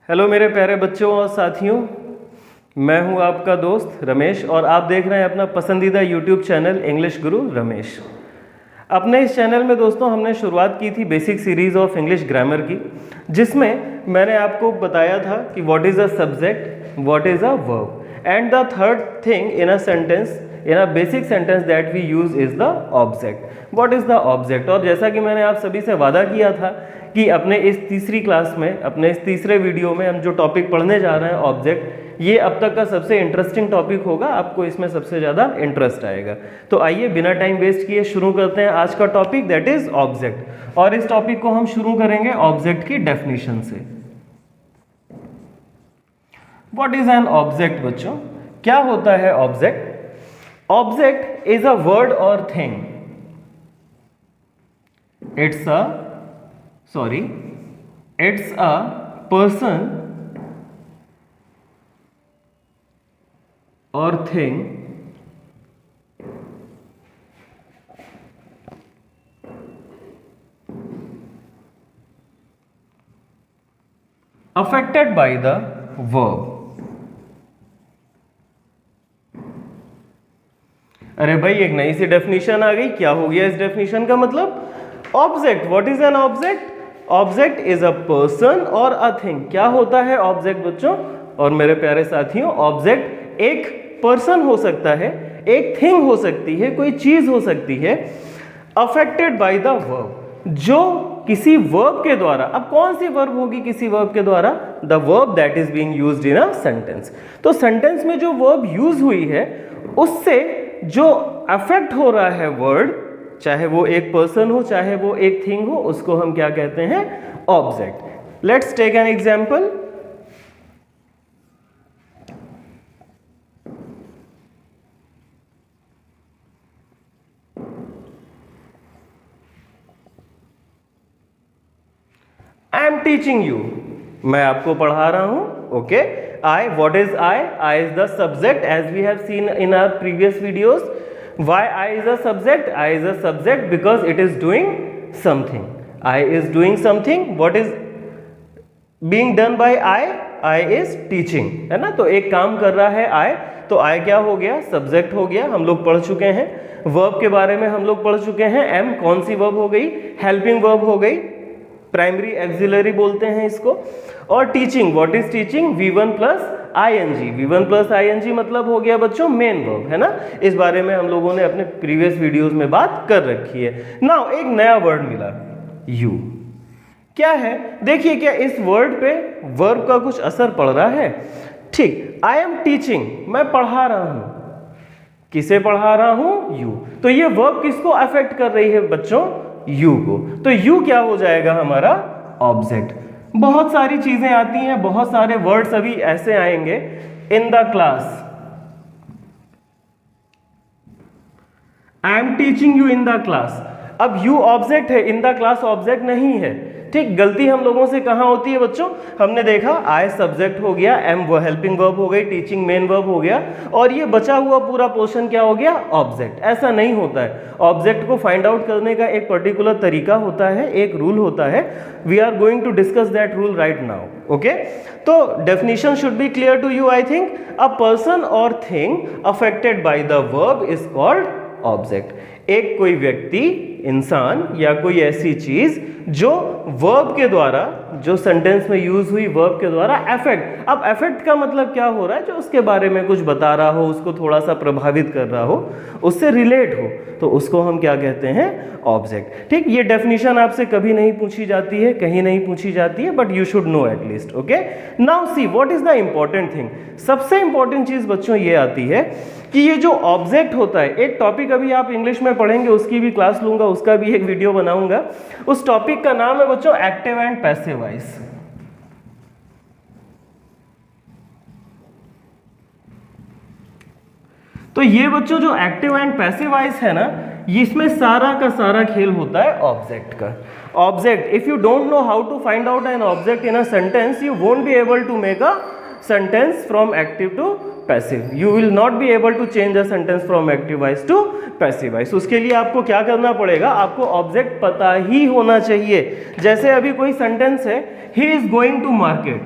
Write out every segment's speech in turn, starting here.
Hello मेरे प्यारे बच्चों और साथियों, मैं हूं आपका दोस्त रमेश और आप देख रहे हैं अपना पसंदीदा यूट्यूब चैनल इंग्लिश गुरु रमेश। अपने इस चैनल में दोस्तों हमने शुरुआत की थी basic series of English grammar की, जिसमें मैंने आपको बताया था कि what is a subject, what is a verb and the third thing in a sentence, in a basic sentence that we use is the object. What is the object. और जैसा कि मैंने आप सभी से वादा किया था कि अपने इस तीसरी क्लास में, अपने इस तीसरे वीडियो में हम जो टॉपिक पढ़ने जा रहे हैं ऑब्जेक्ट, ये अब तक का सबसे इंटरेस्टिंग टॉपिक होगा, आपको इसमें सबसे ज़्यादा इंटरेस्ट आएगा। तो आइए बिना टाइम वेस्ट किए शुरू करते हैं आज का टॉपिक दैट इज़ ऑब्जेक्ट। और इस टॉपिक को हम शुरू करेंगे ऑब्जेक्ट की डेफिनेशन से। व्हाट इज एन ऑब्जेक्ट बच्चों, क्या होता है object? Object is a word और thing, it's a person or thing affected by the verb। अरे भाई एक नई सी डेफिनेशन आ गई, क्या हो गया इस डेफिनेशन का मतलब? Object, what is an object? Object is a person और अ थिंग। क्या होता है ऑब्जेक्ट बच्चों और मेरे प्यारे साथियों? ऑब्जेक्ट एक पर्सन हो सकता है, एक थिंग हो सकती है, कोई चीज हो सकती है, अफेक्टेड बाय द वर्ब, जो किसी वर्ब के द्वारा। अब कौन सी वर्ब होगी किसी वर्ब के द्वारा? The verb that is being used in a sentence. तो सेंटेंस में जो वर्ब यूज हुई है उससे जो अफेक्ट हो रहा है वर्ड, चाहे वो एक पर्सन हो चाहे वो एक थिंग हो, उसको हम क्या कहते हैं? Object. Let's take an example. I am teaching you, मैं आपको पढ़ा रहा हूं। Okay, I, what is I? I is the subject as we have seen in our previous videos. Why I is a subject? I is a subject because it is doing something. I is doing something. What is being done by I? I is teaching, है ना? तो एक काम कर रहा है I, तो I क्या हो गया? सब्जेक्ट हो गया। हम लोग पढ़ चुके हैं वर्ब के बारे में, हम लोग पढ़ चुके हैं। M कौन सी वर्ब हो गई? हेल्पिंग वर्ब हो गई, प्राइमरी एक्सिलरी बोलते हैं इसको। और teaching, what is teaching? V1 plus ING. V1 plus ING मतलब हो गया बच्चों मेन वर्ब, है ना? इस बारे में हम लोगों ने अपने प्रीवियस वीडियोस में बात कर रखी है। नाउ एक नया वर्ड मिला, यू। क्या है? देखिए, क्या इस वर्ड पे वर्ब का कुछ असर पड़ रहा है? ठीक, आई एम टीचिंग, मैं पढ़ा रहा हूं। किसे पढ़ा रहा हूं? यू। तो ये वर्ब किसको अफेक्ट कर रही है बच्चों? यू को। तो यू क्या हो जाएगा हमारा? ऑब्जेक्ट। बहुत सारी चीजें आती हैं, बहुत सारे वर्ड्स अभी ऐसे आएंगे। In the class, I am teaching you in the class. अब यू ऑब्जेक्ट है, इन द क्लास ऑब्जेक्ट नहीं है। ठीक, गलती हम लोगों से कहां होती है बच्चों? हमने देखा आई सब्जेक्ट हो गया, एम वो हेल्पिंग वर्ब हो गई, टीचिंग मेन वर्ब हो गया, और ये बचा हुआ पूरा पोर्शन क्या हो गया? ऑब्जेक्ट। ऐसा नहीं होता है। ऑब्जेक्ट को फाइंड आउट करने का एक पर्टिकुलर तरीका होता है, एक रूल होता है। We are going to discuss that rule right now. Okay, तो definition should be clear to you I think. A person और thing affected by the verb is called object. एक कोई व्यक्ति, इंसान या कोई ऐसी चीज जो वर्ब के द्वारा, जो सेंटेंस में यूज हुई वर्ब के द्वारा अफेक्ट। अब अफेक्ट का मतलब क्या हो रहा है? जो उसके बारे में कुछ बता रहा हो, उसको थोड़ा सा प्रभावित कर रहा हो, उससे रिलेट हो, तो उसको हम क्या कहते हैं? ऑब्जेक्ट। ठीक, ये डेफिनेशन आपसे कभी नहीं पूछी जाती है, कहीं नहीं पूछी जाती है, but you should know at least. Okay, now see what is the important thing. सबसे इंपॉर्टेंट चीज बच्चों ये आती है कि ये जो ऑब्जेक्ट होता है, एक टॉपिक अभी आप इंग्लिश में पढ़ेंगे, उसकी भी क्लास लूंगा, उसका भी एक वीडियो बनाऊंगा। उस टॉपिक का नाम है बच्चों एक्टिव एंड पैसिव वॉइस। तो ये बच्चों जो एक्टिव एंड पैसिव वॉइस है ना, इसमें सारा का सारा खेल होता है ऑब्जेक्ट का। Object, if you don't know how to find out an object in a sentence, you won't be able to make a sentence from active to passive. You will not be able to change a sentence from active voice to passive voice. उसके लिए आपको क्या करना पड़ेगा? आपको object पता ही होना चाहिए। जैसे अभी कोई सेंटेंस है, he is going to market,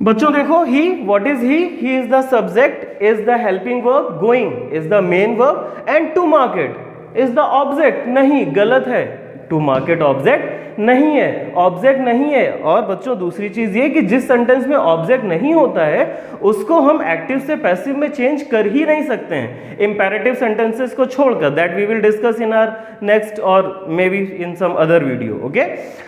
बच्चों देखो, he, what is he is the subject, is the helping verb, going is the main verb and to market is the object. नहीं, गलत है, टू मार्केट ऑब्जेक्ट नहीं है, object नहीं है। और बच्चों दूसरी चीज ये कि जिस सेंटेंस में ऑब्जेक्ट नहीं होता है उसको हम एक्टिव से पैसिव में चेंज कर ही नहीं सकते हैं, इंपेरेटिव सेंटेंसेस को छोड़कर। That we will discuss in our next or may be in some other video. Okay,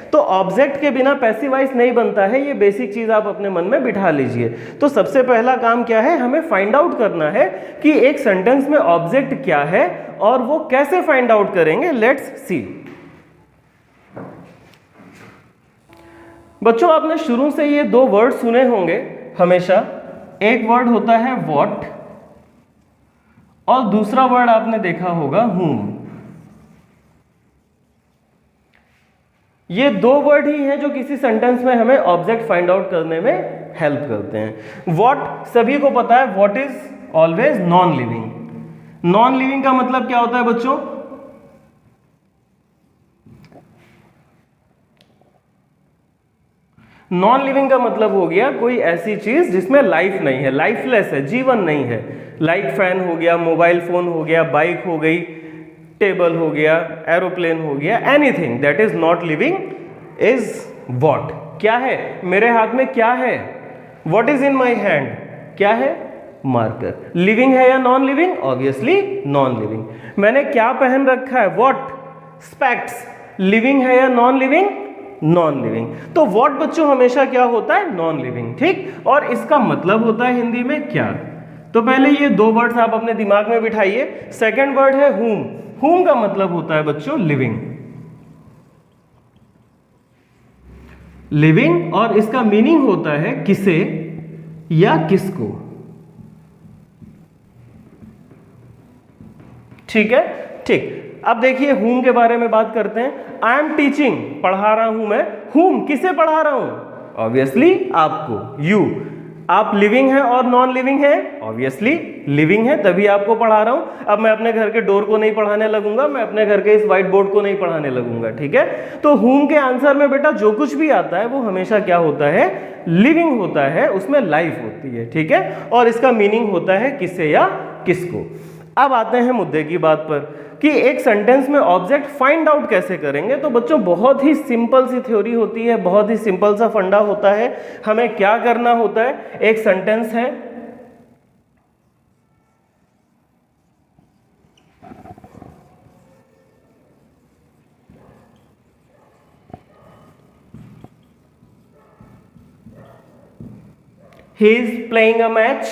तो ऑब्जेक्ट के बिना पैसिव वॉइस नहीं बनता है, ये बेसिक चीज आप अपने मन में बिठा लीजिए। तो सबसे पहला काम क्या है, हमें फाइंड आउट करना है कि एक सेंटेंस में ऑब्जेक्ट क्या है और वो कैसे फाइंड आउट करेंगे। Let's see. बच्चों आपने शुरू से ये दो वर्ड सुने होंगे हमेशा, एक वर्ड होता है व्हाट और दूसरा वर्ड आपने देखा होगा whom। ये दो वर्ड ही हैं जो किसी सेंटेंस में हमें ऑब्जेक्ट फाइंड आउट करने में हेल्प करते हैं। व्हाट सभी को पता है, what is always non living. Non living का मतलब क्या होता है बच्चों, नॉन लिविंग का मतलब हो गया कोई ऐसी चीज जिसमें लाइफ नहीं है, लाइफलेस है, जीवन नहीं है। लाइक फैन हो गया, मोबाइल फोन हो गया, बाइक हो गई, टेबल हो गया, एरोप्लेन हो गया, anything that is not living is what. क्या है मेरे हाथ में, क्या है, what is in my hand, क्या है, मार्कर। लिविंग है या non living, obviously non living. मैंने क्या पहन रखा है, व्हाट, स्पेक्ट्स। लिविंग है या नॉन लिविंग, नॉन लिविंग। तो व्हाट बच्चों हमेशा क्या होता है, नॉन लिविंग। ठीक, और इसका मतलब होता है हिंदी में क्या। तो पहले ये दो वर्ड्स आप अपने दिमाग में बिठाइए। सेकंड वर्ड है whom। whom का मतलब होता है बच्चों लिविंग, लिविंग, और इसका मीनिंग होता है किसे या किसको। ठीक है, ठीक। अब देखिए whom के बारे में बात करते हैं। आई एम टीचिंग, पढ़ा रहा हूं मैं। whom, किसे पढ़ा रहा हूं, ऑब्वियसली आपको, यू। आप लिविंग है और नॉन लिविंग है, ऑब्वियसली लिविंग है, तभी आपको पढ़ा रहा हूं। अब मैं अपने घर के डोर को नहीं पढ़ाने लगूंगा, मैं अपने घर के इस व्हाइट बोर्ड को नहीं पढ़ाने लगूंगा। ठीक है, तो whom के आंसर में बेटा जो कुछ भी आता है वो हमेशा क्या होता है, लिविंग होता है, उसमें लाइफ होती है। ठीक है, और इसका मीनिंग होता है किसे या किसको। अब आते हैं मुद्दे की बात पर कि एक सेंटेंस में ऑब्जेक्ट फाइंड आउट कैसे करेंगे। तो बच्चों बहुत ही सिंपल सी थ्योरी होती है, बहुत ही सिंपल सा फंडा होता है। हमें क्या करना होता है, एक सेंटेंस है, he is playing a match,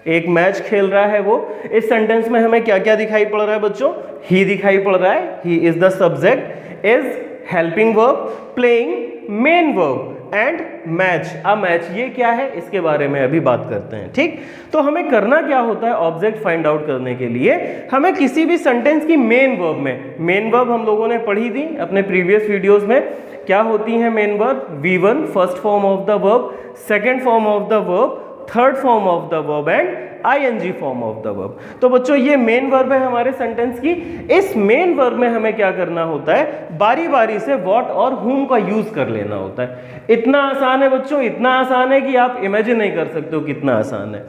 एक मैच खेल रहा है वो। इस सेंटेंस में हमें क्या क्या दिखाई पड़ रहा है बच्चों, ही दिखाई पड़ रहा है, ही is the subject, is helping verb, playing main verb and match a match. ये क्या है इसके बारे में अभी बात करते हैं। ठीक, तो हमें करना क्या होता है ऑब्जेक्ट फाइंड आउट करने के लिए, हमें किसी भी सेंटेंस की मेन वर्ब में, मेन वर्ब हम लोगों ने पढ़ी थी अपने प्रीवियस वीडियोस में, क्या होती है main verb, V1 first form of the verb, second form of the verb, third form of the verb and ING form of the verb. तो बच्चों ये मेन वर्ब है हमारे सेंटेंस की। इस मेन वर्ब में हमें क्या करना होता है, बारी बारी से व्हाट और whom का यूज कर लेना होता है। इतना आसान है बच्चों, इतना आसान है कि आप इमेजिन नहीं कर सकते हो कितना आसान है।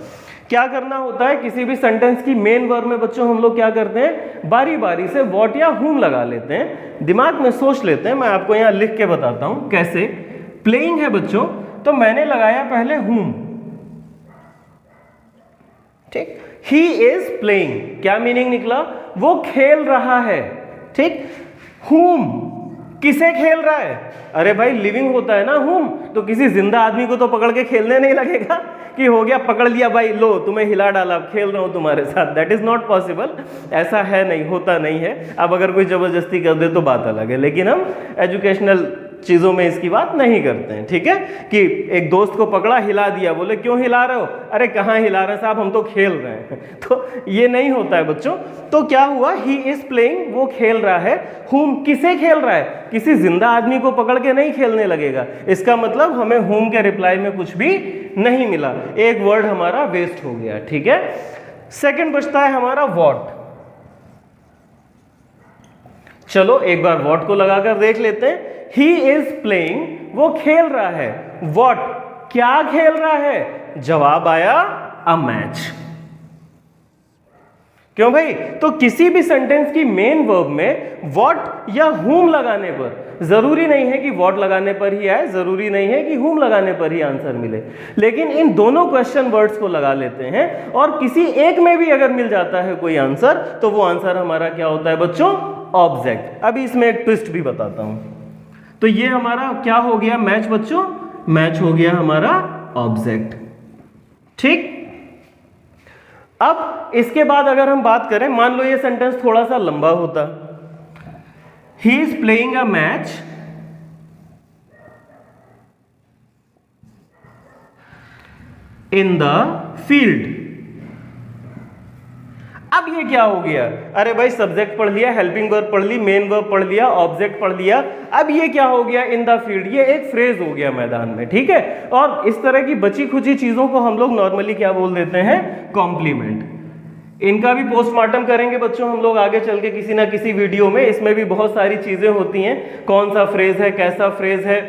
क्या करना होता है, किसी भी सेंटेंस की मेन वर्ब में बच्चों हम लोग क्या करते हैं, बारी बारी से व्हाट या whom लगा लेते हैं, दिमाग में सोच लेते हैं। मैं आपको यहाँ लिख के बताता हूँ कैसे। प्लेइंग है बच्चों, तो मैंने लगाया पहले whom। ठीक, ही इज प्लेइंग, क्या मीनिंग निकला, वो खेल रहा है। ठीक, whom, किसे खेल रहा है, अरे भाई लिविंग होता है ना whom, तो किसी जिंदा आदमी को तो पकड़ के खेलने नहीं लगेगा कि हो गया पकड़ लिया भाई, लो तुम्हें हिला डाला, अब खेल रहा हूं तुम्हारे साथ। दैट इज नॉट पॉसिबल, ऐसा है नहीं, होता नहीं है। अब अगर कोई जबरदस्ती कर दे तो बात अलग है, लेकिन हम एजुकेशनल चीजों में इसकी बात नहीं करते हैं। ठीक है, कि एक दोस्त को पकड़ा हिला दिया, बोले क्यों हिला रहे हो, अरे कहाँ हिला रहे साहब, हम तो खेल रहे हैं। तो ये नहीं होता है बच्चों। तो क्या हुआ, ही इज प्लेइंग, वो खेल रहा है। whom, किसे खेल रहा है, किसी जिंदा आदमी को पकड़ के नहीं खेलने लगेगा। इसका मतलब हमें whom के रिप्लाई में कुछ भी नहीं मिला, एक वर्ड हमारा वेस्ट हो गया। ठीक है, सेकंड बचता है हमारा what। चलो एक बार what को लगाकर देख लेते हैं। ही इज प्लेइंग, वो खेल रहा है। what, क्या खेल रहा है? जवाब आया अ मैच। क्यों भाई? तो किसी भी सेंटेंस की मेन वर्ब में व्हाट या whom लगाने पर, जरूरी नहीं है कि व्हाट लगाने पर ही आए, जरूरी नहीं है कि whom लगाने पर ही आंसर मिले, लेकिन इन दोनों क्वेश्चन वर्ड्स को लगा लेते हैं और किसी एक में भी अगर मिल जाता है कोई आंसर तो वो आंसर हमारा क्या होता है बच्चों? ऑब्जेक्ट। अभी इसमें एक ट्विस्ट भी बताता हूं। तो ये हमारा क्या हो गया मैच बच्चों? मैच हो गया हमारा ऑब्जेक्ट। ठीक, अब इसके बाद अगर हम बात करें, मान लो ये सेंटेंस थोड़ा सा लंबा होता, he is playing a match in the field. अब ये क्या हो गया? अरे भाई सब्जेक्ट पढ़ लिया, हेल्पिंग वर्ब पढ़ ली, मेन वर्ब पढ़ लिया, ऑब्जेक्ट पढ़ लिया, अब ये क्या हो गया? In the field. ये एक फ्रेज हो गया मैदान में, ठीक है। और इस तरह की बची खुची चीजों को हम लोग नॉर्मली क्या बोल देते हैं? कॉम्प्लीमेंट। इनका भी पोस्टमार्टम करेंगे बच्चों हम लोग आगे चल के किसी ना किसी वीडियो में। इसमें भी बहुत सारी चीजें होती हैं, कौन सा फ्रेज है, कैसा फ्रेज है,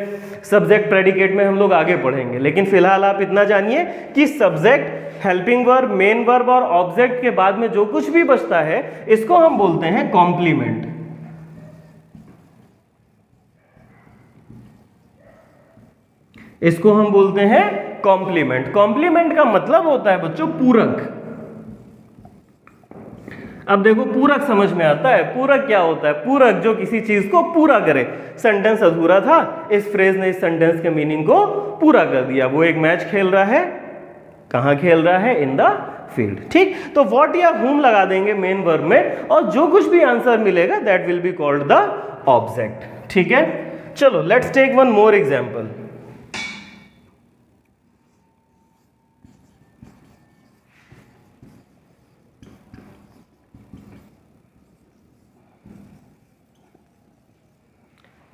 सब्जेक्ट प्रेडिकेट में हम लोग आगे पढ़ेंगे। लेकिन फिलहाल आप इतना जानिए कि subject, helping verb, main verb और ऑब्जेक्ट के बाद में जो कुछ भी बचता है इसको हम बोलते हैं कॉम्प्लीमेंट। इसको हम बोलते हैं कॉम्प्लीमेंट। कॉम्प्लीमेंट का मतलब होता है बच्चों पूरक। अब देखो पूरक समझ में आता है। पूरक क्या होता है? पूरक जो किसी चीज को पूरा करे। सेंटेंस अधूरा था, इस फ्रेज ने इस सेंटेंस के मीनिंग को पूरा कर दिया। वो एक मैच खेल रहा है, कहां खेल रहा है? In the field. ठीक, तो व्हाट या whom लगा देंगे मेन वर्ब में और जो कुछ भी आंसर मिलेगा that will be called the object. ठीक है, चलो let's take one more example.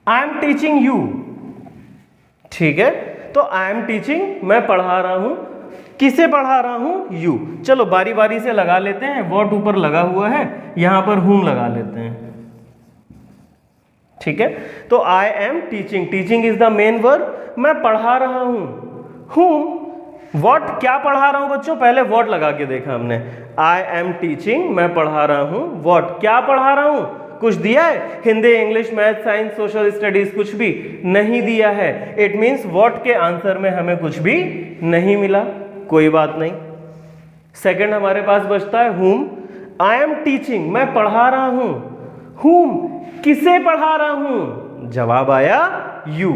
I am teaching you. ठीक है, तो आई एम टीचिंग, मैं पढ़ा रहा हूं। किसे पढ़ा रहा हूं? यू। चलो बारी बारी से लगा लेते हैं। व्हाट ऊपर लगा हुआ है, यहां पर whom लगा लेते हैं। ठीक है, तो आई am teaching, teaching is the main verb, मैं पढ़ा रहा हूं। whom, व्हाट, क्या पढ़ा रहा हूं बच्चों? पहले व्हाट लगा के देखा हमने। आई एम टीचिंग, मैं पढ़ा रहा हूं। व्हाट, क्या पढ़ा रहा हूं? कुछ दिया है? Hindi, English, math, science, social studies, कुछ भी नहीं दिया है। इट मींस व्हाट के आंसर में हमें कुछ भी नहीं मिला। कोई बात नहीं। सेकंड हमारे पास बचता है whom। आई एम टीचिंग, मैं पढ़ा रहा हूं। whom, किसे पढ़ा रहा हूं? जवाब आया you,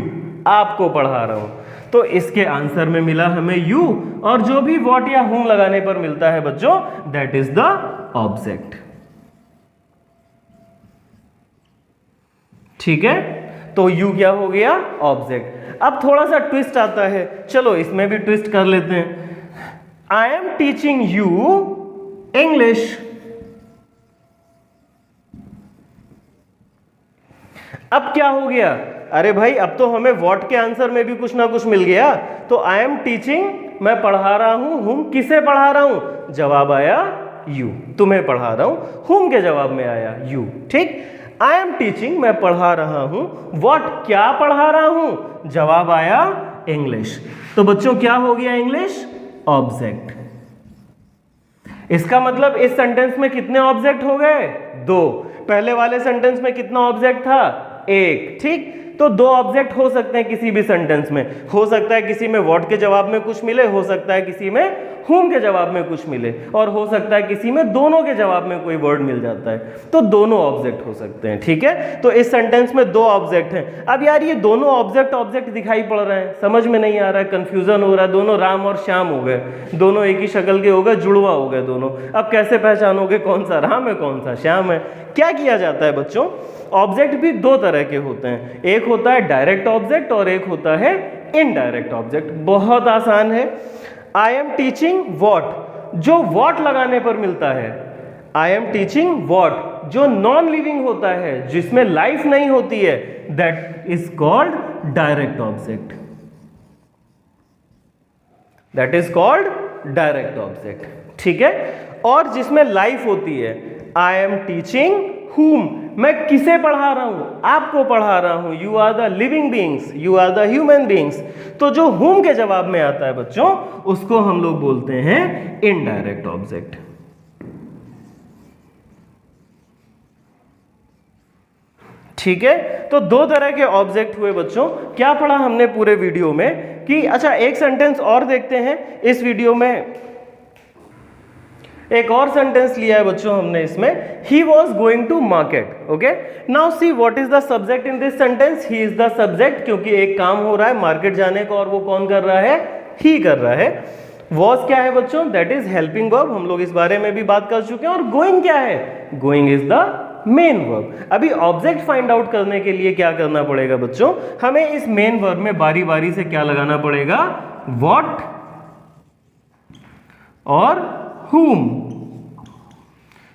आपको पढ़ा रहा हूं। तो इसके आंसर में मिला हमें you, और जो भी what या whom लगाने पर मिलता है बच्चों दैट इज द ऑब्जेक्ट। ठीक है, तो यू क्या हो गया? ऑब्जेक्ट। अब थोड़ा सा ट्विस्ट आता है, चलो इसमें भी ट्विस्ट कर लेते हैं। आई एम टीचिंग यू इंग्लिश। अब क्या हो गया? अरे भाई अब तो हमें व्हाट के आंसर में भी कुछ ना कुछ मिल गया। तो आई एम टीचिंग, मैं पढ़ा रहा हूं। whom, किसे पढ़ा रहा हूं? जवाब आया यू, तुम्हें पढ़ा रहा हूं। whom के जवाब में आया यू। ठीक, आई एम टीचिंग, मैं पढ़ा रहा हूं। व्हाट, क्या पढ़ा रहा हूं? जवाब आया इंग्लिश। तो बच्चों क्या हो गया? English object. इसका मतलब इस सेंटेंस में कितने ऑब्जेक्ट हो गए? 2। पहले वाले सेंटेंस में कितना ऑब्जेक्ट था? 1। ठीक, तो 2 ऑब्जेक्ट हो सकते हैं किसी भी सेंटेंस में। हो सकता है किसी में व्हाट के जवाब में कुछ मिले, हो सकता है किसी में whom के जवाब में कुछ मिले, और हो सकता है किसी में दोनों के जवाब में कोई वर्ड मिल जाता है। तो दोनों ऑब्जेक्ट हो सकते हैं। ठीक है, तो इस सेंटेंस में 2 ऑब्जेक्ट हैं। अब यार ये दोनों ऑब्जेक्ट दिखाई पड़ रहे हैं, समझ में नहीं आ रहा है, कंफ्यूजन हो रहा है। दोनों राम और श्याम हो गए, दोनों एक ही शक्ल के हो गए, जुड़वा हो गए दोनों। अब कैसे पहचानोगे कौन सा राम है कौन सा श्याम है? क्या किया जाता है बच्चों? ऑब्जेक्ट भी 2 तरह के होते हैं, एक होता है डायरेक्ट ऑब्जेक्ट और एक होता है इनडायरेक्ट ऑब्जेक्ट। बहुत आसान है। आई एम टीचिंग व्हाट, जो व्हाट लगाने पर मिलता है। आई एम टीचिंग व्हाट, जो नॉन लिविंग होता है, जिसमें लाइफ नहीं होती है, that is called direct object. That is called direct object. ठीक है, और जिसमें लाइफ होती है, आई एम टीचिंग whom, मैं किसे पढ़ा रहा हूं? आपको पढ़ा रहा हूं। You are the living beings, you are the human beings। तो जो whom के जवाब में आता है बच्चों, उसको हम लोग बोलते हैं इनडायरेक्ट ऑब्जेक्ट। ठीक है, तो दो तरह के ऑब्जेक्ट हुए बच्चों। क्या पढ़ा हमने पूरे वीडियो में कि अच्छा एक सेंटेंस और देखते हैं इस वीडियो में। एक और सेंटेंस लिया है बच्चों हमने इसमें, he was going to market. Okay, now see what is the subject in this sentence. He is the subject, क्योंकि एक काम हो रहा है मार्केट जाने का, और वो कौन कर रहा है? ही कर रहा है। वॉज क्या है बच्चों? दैट इज हेल्पिंग वर्ब, हम लोग इस बारे में भी बात कर चुके हैं। और गोइंग क्या है? Going is the main verb. अभी ऑब्जेक्ट फाइंड आउट करने के लिए क्या करना पड़ेगा बच्चों? हमें इस मेन वर्ब में बारी बारी से क्या लगाना पड़ेगा? व्हाट और whom।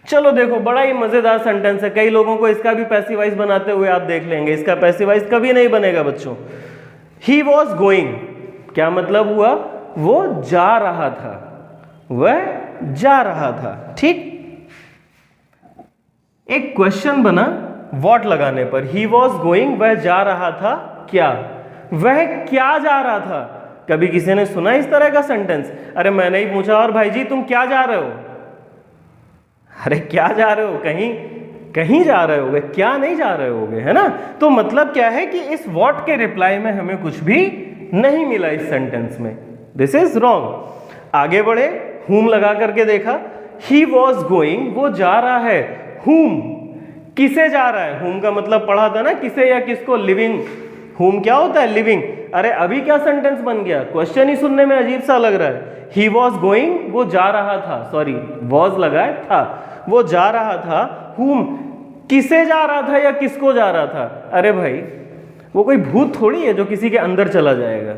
चलो देखो, बड़ा ही मजेदार सेंटेंस है, कई लोगों को इसका भी पैसिवाइज बनाते हुए आप देख लेंगे। इसका पैसिवाइज कभी नहीं बनेगा बच्चों। ही वॉज गोइंग, क्या मतलब हुआ? वो जा रहा था, वह जा रहा था। ठीक, एक क्वेश्चन बना व्हाट लगाने पर। ही वॉज गोइंग, वह जा रहा था क्या? वह क्या जा रहा था? कभी किसी ने सुना इस तरह का सेंटेंस? अरे मैंने ही पूछा, और भाई जी तुम क्या जा रहे हो? अरे क्या जा रहे हो? कहीं कहीं जा रहे होगे, क्या नहीं जा रहे होगे, है ना? तो मतलब क्या है कि इस व्हाट के रिप्लाई में हमें कुछ भी नहीं मिला इस सेंटेंस में। This is wrong. आगे बढ़े, whom लगा करके देखा। ही वॉज गोइंग, वो जा रहा है। whom, किसे जा रहा है? whom का मतलब पढ़ा था ना, किसे या किसको? लिविंग। whom क्या होता है? लिविंग। अरे अभी क्या सेंटेंस बन गया? क्वेश्चन ही सुनने में अजीब सा लग रहा है। ही वॉज गोइंग, वो जा रहा था, सॉरी वॉज लगाए था, वो जा रहा था। whom, किसे जा रहा था या किसको जा रहा था? अरे भाई वो कोई भूत थोड़ी है जो किसी के अंदर चला जाएगा।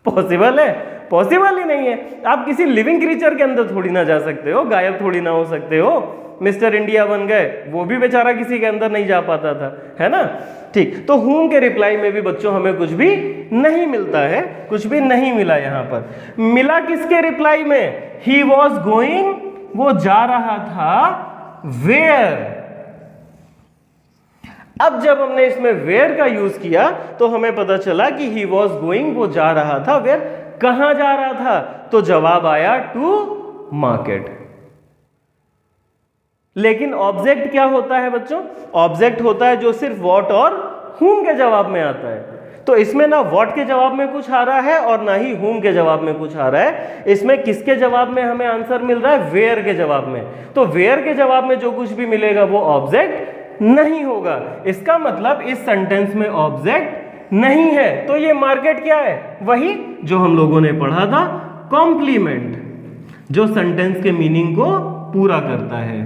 पॉसिबल है? पॉसिबल ही नहीं है। आप किसी लिविंग क्रीचर के अंदर थोड़ी ना जा सकते हो, गायब थोड़ी ना हो सकते हो। मिस्टर इंडिया बन गए, वो भी बेचारा किसी के अंदर नहीं जा पाता था, है ना? ठीक, तो whom के रिप्लाई में भी बच्चों हमें कुछ भी नहीं मिलता है, कुछ भी नहीं मिला। यहां पर मिला किसके रिप्लाई में? ही वॉज गोइंग, वो जा रहा था। वेयर, अब जब हमने इसमें वेयर का यूज किया तो हमें पता चला कि ही वॉज गोइंग, वो जा रहा था। वेयर, कहां जा रहा था? तो जवाब आया टू मार्केट। लेकिन ऑब्जेक्ट क्या होता है बच्चों? ऑब्जेक्ट होता है जो सिर्फ व्हाट और whom के जवाब में आता है। तो इसमें ना व्हाट के जवाब में कुछ आ रहा है और ना ही whom के जवाब में कुछ आ रहा है। इसमें किसके जवाब में हमें आंसर मिल रहा है? वेयर के जवाब में। तो वेयर के जवाब में जो कुछ भी मिलेगा वो ऑब्जेक्ट नहीं होगा। इसका मतलब इस सेंटेंस में ऑब्जेक्ट नहीं है। तो ये मार्केट क्या है? वही जो हम लोगों ने पढ़ा था, कॉम्प्लीमेंट, जो सेंटेंस के मीनिंग को पूरा करता है।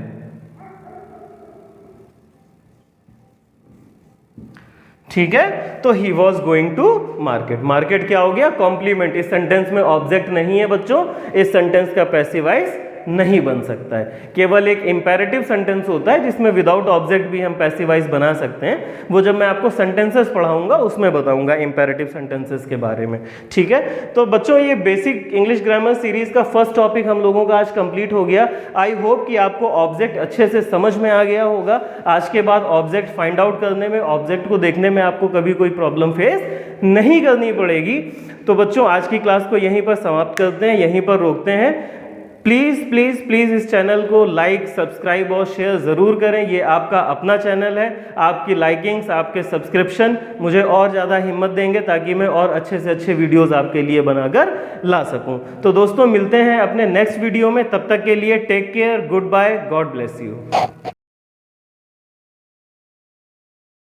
ठीक है, तो he was going to market. Market क्या हो गया? कॉम्प्लीमेंट। इस सेंटेंस में ऑब्जेक्ट नहीं है बच्चों, इस सेंटेंस का पैसिवाइज नहीं बन सकता है। केवल एक इंपेरेटिव सेंटेंस होता है जिसमें विदाउट ऑब्जेक्ट भी हम पैसिवाइज बना सकते हैं। वो जब मैं आपको सेंटेंसेस पढ़ाऊंगा उसमें बताऊंगा इंपेरेटिव सेंटेंसेस के बारे में। ठीक है, तो बच्चों ये बेसिक इंग्लिश ग्रामर सीरीज का फर्स्ट टॉपिक हम लोगों का आज कंप्लीट हो गया। आई होप कि आपको ऑब्जेक्ट अच्छे से समझ में आ गया होगा। आज के बाद ऑब्जेक्ट फाइंड आउट करने में, ऑब्जेक्ट को देखने में आपको कभी कोई प्रॉब्लम फेस नहीं करनी पड़ेगी। तो बच्चों आज की क्लास को यहीं पर समाप्त करते हैं, यहीं पर रोकते हैं। प्लीज़ प्लीज़ प्लीज़ इस चैनल को लाइक, सब्सक्राइब और शेयर ज़रूर करें। ये आपका अपना चैनल है। आपकी लाइकिंग्स, आपके सब्सक्रिप्शन मुझे और ज़्यादा हिम्मत देंगे ताकि मैं और अच्छे से अच्छे वीडियोस आपके लिए बनाकर ला सकूं। तो दोस्तों मिलते हैं अपने नेक्स्ट वीडियो में। तब तक के लिए take care, good bye, God bless you.